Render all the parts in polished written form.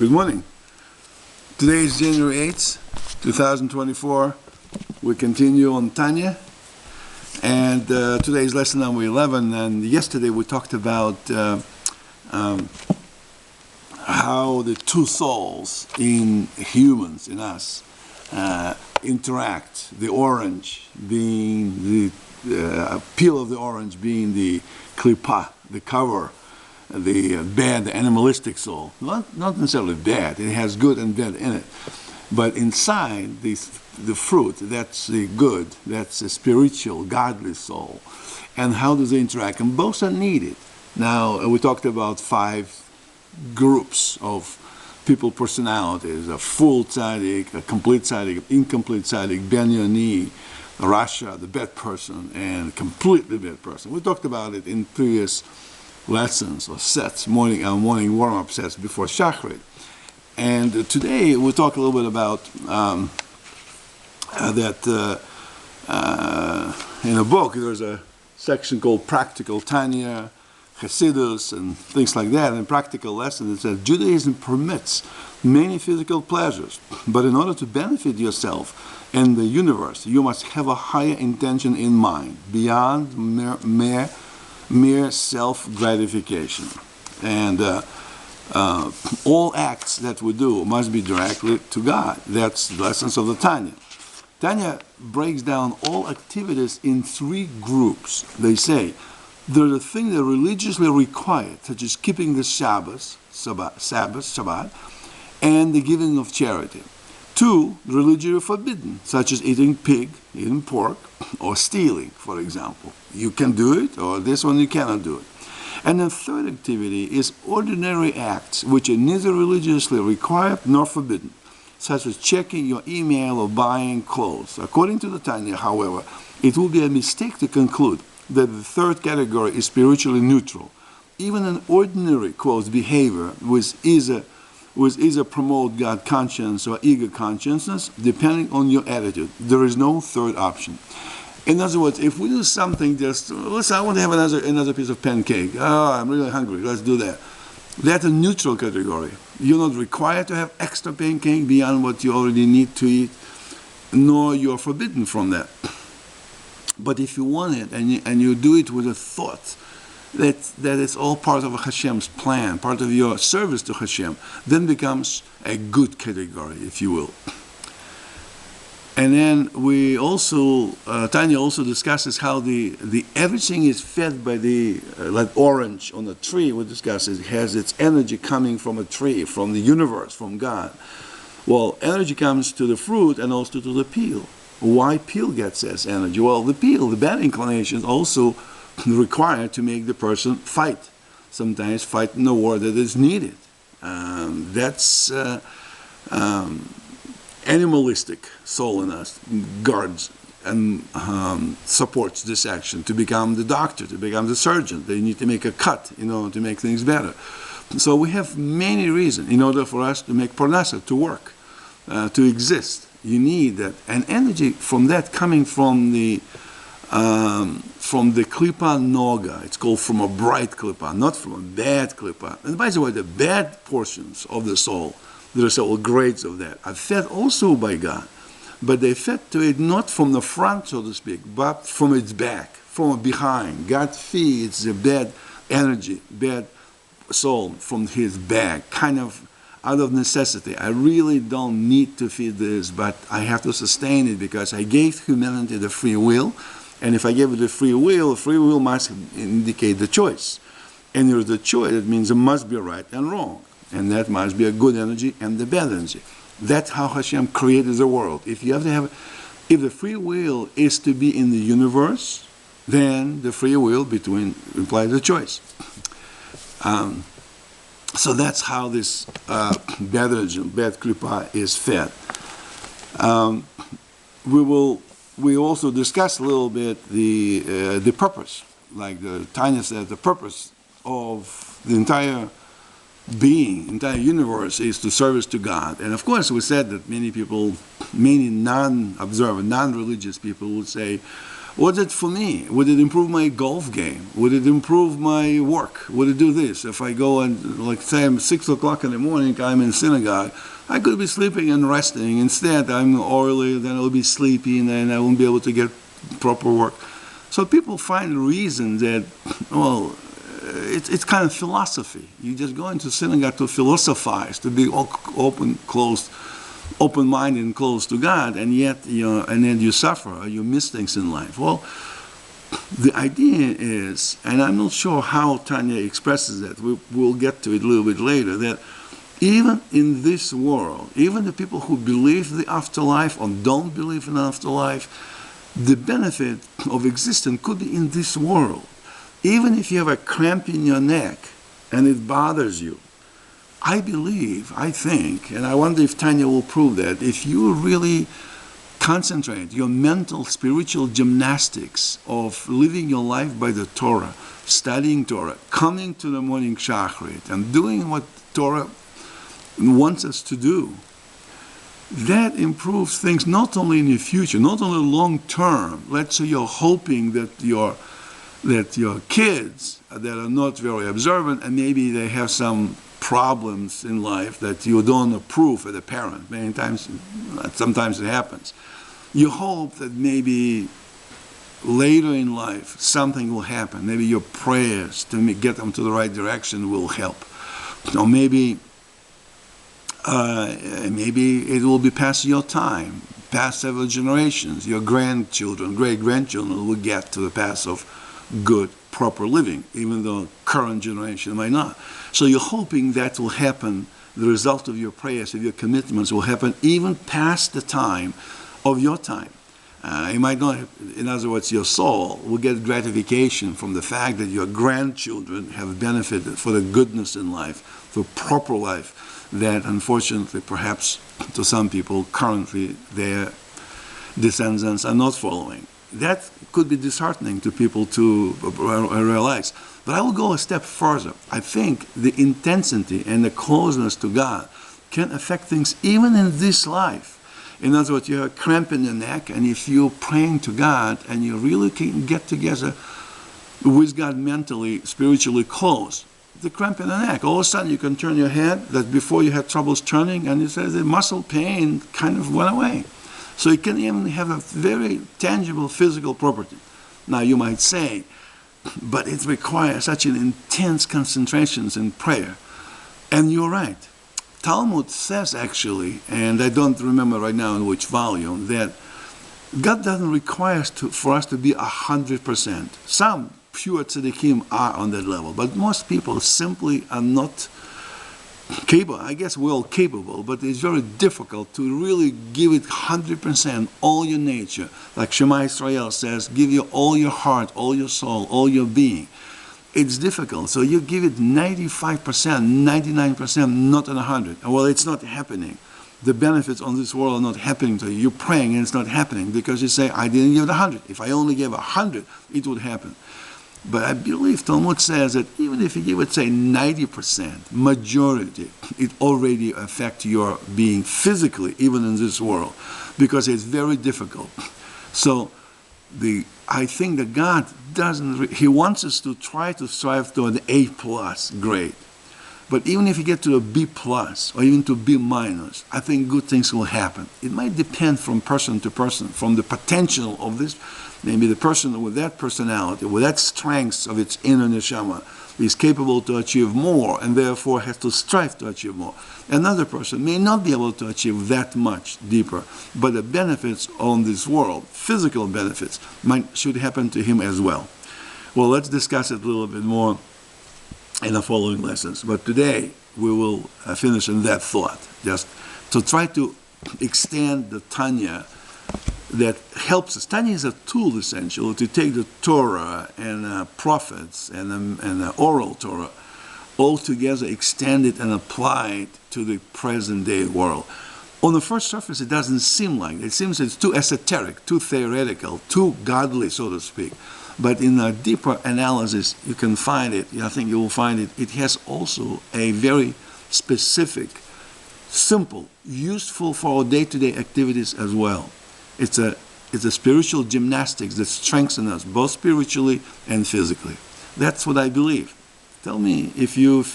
Good morning. Today is January 8th, 2024. We continue on Tanya. And today's lesson number 11. And yesterday we talked about how the two souls in humans, in us, interact. The orange being the peel of the orange being the klipa, the cover, the bad, the animalistic soul. Not necessarily bad, it has good and bad in it. But inside the fruit, that's the good, that's the spiritual, godly soul. And how does they interact? And both are needed. Now, we talked about 5 groups of people personalities: a full tzaddik, a complete tzaddik, incomplete tzaddik, ben yoni, rasha, the bad person, and completely bad person. We talked about it in previous lessons or sets, morning warm-up sets before Shakrit. And today we'll talk a little bit about in a book there's a section called Practical Tanya, Chassidus, and things like that. And practical lesson, it says Judaism permits many physical pleasures, but in order to benefit yourself and the universe, you must have a higher intention in mind, beyond mere self-gratification. And all acts that we do must be directly to God. That's the essence of the Tanya. Tanya breaks down all activities in 3 groups. They say there's a thing that religiously required, such as keeping the Shabbat, and the giving of charity. 2, religiously forbidden, such as eating pig, eating pork, or stealing, for example. You can do it, or this one you cannot do it. And the 3rd activity is ordinary acts, which are neither religiously required nor forbidden, such as checking your email or buying clothes. According to the Tanya, however, it would be a mistake to conclude that the 3rd category is spiritually neutral. Even an ordinary, quote, behavior which either promote God conscience or ego consciousness, depending on your attitude. There is no 3rd option. In other words, if we do something just, let's, I want to have another piece of pancake. Oh, I'm really hungry, let's do that. That's a neutral category. You're not required to have extra pancake beyond what you already need to eat, nor you're forbidden from that. But if you want it, and you do it with a thought that it's all part of Hashem's plan, part of your service to Hashem, then becomes a good category, if you will. And then we also, Tanya also discusses how the everything is fed by the, like orange on a tree, we discuss it has its energy coming from a tree, from the universe, from God. Well, energy comes to the fruit and also to the peel. Why peel gets its energy? Well, the peel, the bad inclinations, also required to make the person fight. Sometimes fight in a war that is needed. That's animalistic soul in us guards and supports this action to become the doctor, to become the surgeon. They need to make a cut in order to make things better. So we have many reasons in order for us to make parnasa, to work, to exist. You need that, and energy from that coming from the klipa noga. It's called from a bright klipa, not from a bad klipa. And by the way, the bad portions of the soul, there are several grades of that, are fed also by God, but they fed to it not from the front, so to speak, but from its back, from behind. God feeds the bad energy, bad soul from his back, kind of out of necessity. I really don't need to feed this, but I have to sustain it because I gave humanity the free will, and if I give it the free will must indicate the choice. And there's the choice, it means it must be right and wrong. And that must be a good energy and the bad energy. That's how Hashem created the world. If the free will is to be in the universe, then the free will implies the choice. So that's how this bad energy, bad klipa is fed. We also discuss a little bit the purpose, like the Tanya said, the purpose of the entire universe is to service to God. And of course we said that many people, many non-observant, non-religious people would say, What's it for me? Would it improve my golf game? Would it improve my work? Would it do this? If I go and, like, say, I'm 6 o'clock in the morning, I'm in synagogue, I could be sleeping and resting. Instead, I'm early, then I'll be sleepy, and then I won't be able to get proper work. So people find reasons that, well, it's kind of philosophy. You just go into synagogue to philosophize, to be open-minded and close to God, and yet, and then you suffer, or you miss things in life. Well, the idea is, and I'm not sure how Tanya expresses that, we'll get to it a little bit later, that even in this world, even the people who believe the afterlife or don't believe in the afterlife, the benefit of existence could be in this world. Even if you have a cramp in your neck and it bothers you, I believe, I think, and I wonder if Tanya will prove that, if you really concentrate your mental, spiritual gymnastics of living your life by the Torah, studying Torah, coming to the morning Shakrit, and doing what Torah wants us to do, that improves things not only in the future, not only long term. Let's say you're hoping that your kids that are not very observant and maybe they have some problems in life that you don't approve as a parent. Many times, sometimes it happens. You hope that maybe later in life something will happen. Maybe your prayers to get them to the right direction will help. Or maybe it will be past your time, past several generations. Your grandchildren, great-grandchildren will get to the path of good, proper living, even though current generation might not. So you're hoping that will happen, the result of your prayers, of your commitments will happen even past the time of your time. You might not, in other words, your soul will get gratification from the fact that your grandchildren have benefited for the goodness in life, for proper life, that unfortunately, perhaps to some people, currently their descendants are not following. That could be disheartening to people to realize. But I will go a step further. I think the intensity and the closeness to God can affect things even in this life. In other words, you have a cramp in your neck, and if you're praying to God and you really can get together with God mentally, spiritually close, the cramp in the neck, all of a sudden you can turn your head, that before you had troubles turning, and it says the muscle pain kind of went away. So it can even have a very tangible physical property. Now you might say, but it requires such an intense concentration in prayer. And you're right. Talmud says actually, and I don't remember right now in which volume, that God doesn't require for us to be 100%. Some pure tzaddikim are on that level, but most people simply are not capable. I guess we're all capable, but it's very difficult to really give it 100%, all your nature. Like Shema Yisrael says, give you all your heart, all your soul, all your being. It's difficult. So you give it 95%, 99%, not 100. Well, it's not happening. The benefits on this world are not happening to you. You're praying and it's not happening because you say, I didn't give it 100. If I only gave 100, it would happen. But I believe Talmud says that even if you give it, say, 90%, majority, it already affects your being physically, even in this world, because it's very difficult. So I think that God He wants us to try to strive to an A+ grade. But even if you get to a B+ or even to B-, I think good things will happen. It might depend from person to person, from the potential of this. Maybe the person with that personality, with that strength of its inner neshama, is capable to achieve more and therefore has to strive to achieve more. Another person may not be able to achieve that much deeper, but the benefits on this world, physical benefits, should happen to him as well. Well, let's discuss it a little bit more in the following lessons. But today, we will finish in that thought, just to try to extend the Tanya that helps us. Tanya is a tool, essentially, to take the Torah and prophets and the oral Torah all together, extend it and apply it to the present-day world. On the first surface, it doesn't seem like it. It seems it's too esoteric, too theoretical, too godly, so to speak. But in a deeper analysis, you can find it. I think you will find it. It has also a very specific, simple, useful for our day-to-day activities as well. It's a It's a spiritual gymnastics that strengthens us, both spiritually and physically. That's what I believe. Tell me if you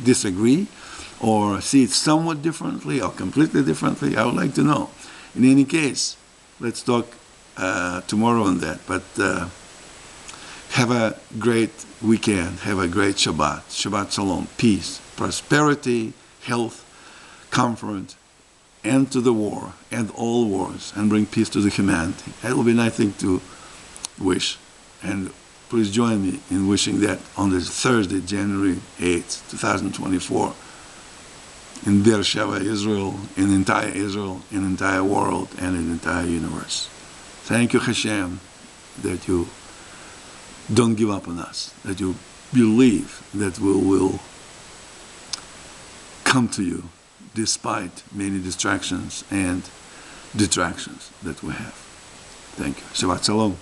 disagree or see it somewhat differently or completely differently. I would like to know. In any case, let's talk tomorrow on that. But have a great weekend. Have a great Shabbat. Shabbat Shalom. Peace, prosperity, health, comfort, end to the war, end all wars, and bring peace to the humanity. That will be a nice thing to wish. And please join me in wishing that on this Thursday, January 8th, 2024, in Beersheba, Israel, in entire world, and in the entire universe. Thank you, Hashem, that you don't give up on us, that you believe that we will come to you despite many distractions and detractions that we have. Thank you. Shabbat Shalom.